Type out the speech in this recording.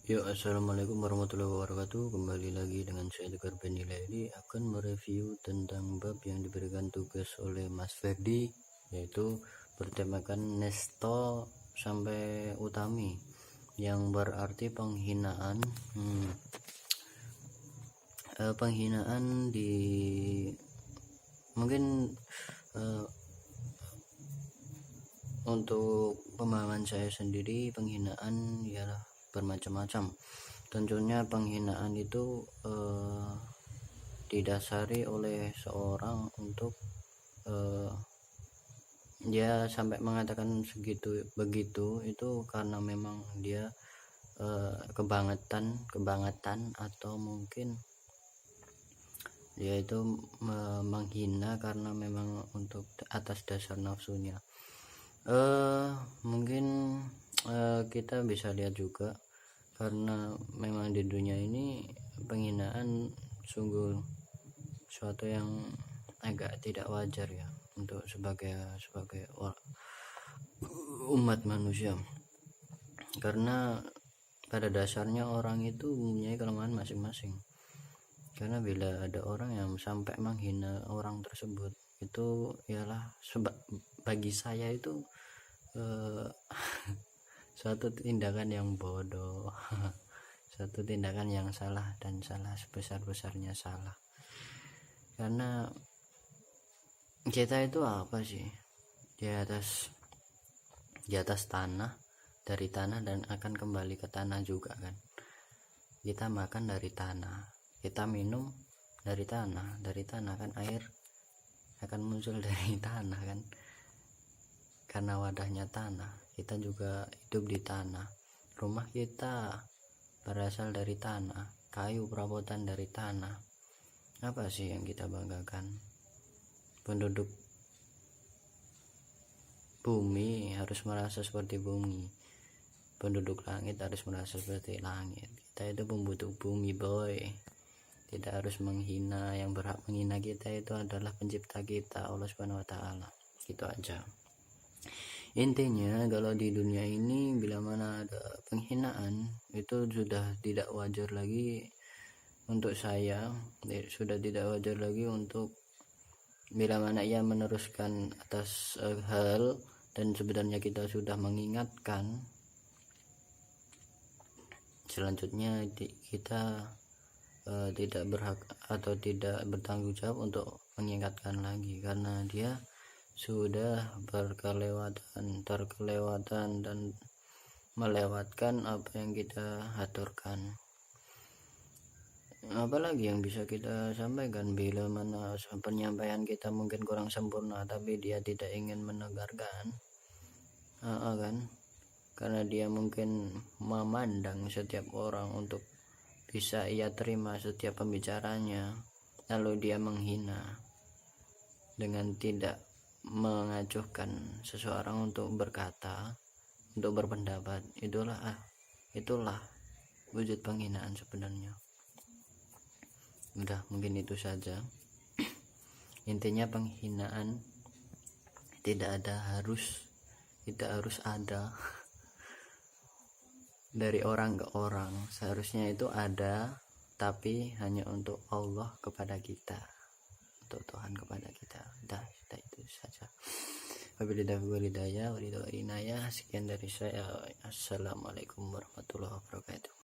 Yo, assalamualaikum warahmatullahi wabarakatuh. Kembali lagi dengan saya Tegar Benilaili akan mereview tentang bab yang diberikan tugas oleh Mas Ferdi, yaitu bertemakan Nesto sampai Utami, yang berarti penghinaan. Penghinaan di mungkin untuk pemahaman saya sendiri, penghinaan ialah bermacam-macam. Tentunya penghinaan itu didasari oleh seorang untuk dia sampai mengatakan segitu begitu itu karena memang dia kebangetan atau mungkin dia itu menghina karena memang untuk atas dasar nafsunya. Mungkin kita bisa lihat juga karena memang di dunia ini penghinaan sungguh suatu yang agak tidak wajar ya untuk sebagai umat manusia, karena pada dasarnya orang itu mempunyai kelemahan masing-masing. Karena bila ada orang yang sampai menghina orang tersebut, itu ialah bagi saya itu suatu tindakan yang bodoh suatu tindakan yang salah, dan salah sebesar-besarnya salah. Karena kita itu apa sih, di atas tanah, dari tanah, dan akan kembali ke tanah juga kan. Kita makan dari tanah, kita minum dari tanah kan, air akan muncul dari tanah kan, karena wadahnya tanah. Kita juga hidup di tanah, rumah kita berasal dari tanah, kayu perabotan dari tanah. Apa sih yang kita banggakan? Penduduk bumi harus merasa seperti bumi, penduduk langit harus merasa seperti langit. Kita itu pembutuh bumi boy, tidak harus menghina. Yang berhak menghina kita itu adalah pencipta kita, Allah Subhanahu wa Ta'ala. Gitu aja intinya. Kalau di dunia ini bila mana ada penghinaan, itu sudah tidak wajar lagi untuk saya, sudah tidak wajar lagi untuk bila mana ia meneruskan atas hal, dan sebenarnya kita sudah mengingatkan. Selanjutnya kita tidak berhak atau tidak bertanggung jawab untuk mengingatkan lagi, karena dia sudah terkelewatan dan melewatkan apa yang kita aturkan. Apalagi yang bisa kita sampaikan bila mana penyampaian kita mungkin kurang sempurna, tapi dia tidak ingin menegarkan kan, karena dia mungkin memandang setiap orang untuk bisa ia terima setiap pembicaranya, lalu dia menghina dengan tidak mengacuhkan seseorang untuk berkata, untuk berpendapat. Itulah wujud penghinaan sebenarnya. Udah, mungkin itu saja. Intinya penghinaan tidak harus ada dari orang ke orang. Seharusnya itu ada, tapi hanya untuk Allah kepada kita, untuk Tuhan kepada kita. Udah itu saja. Wabillahi walidayah, sekian dari saya. Assalamualaikum warahmatullahi wabarakatuh.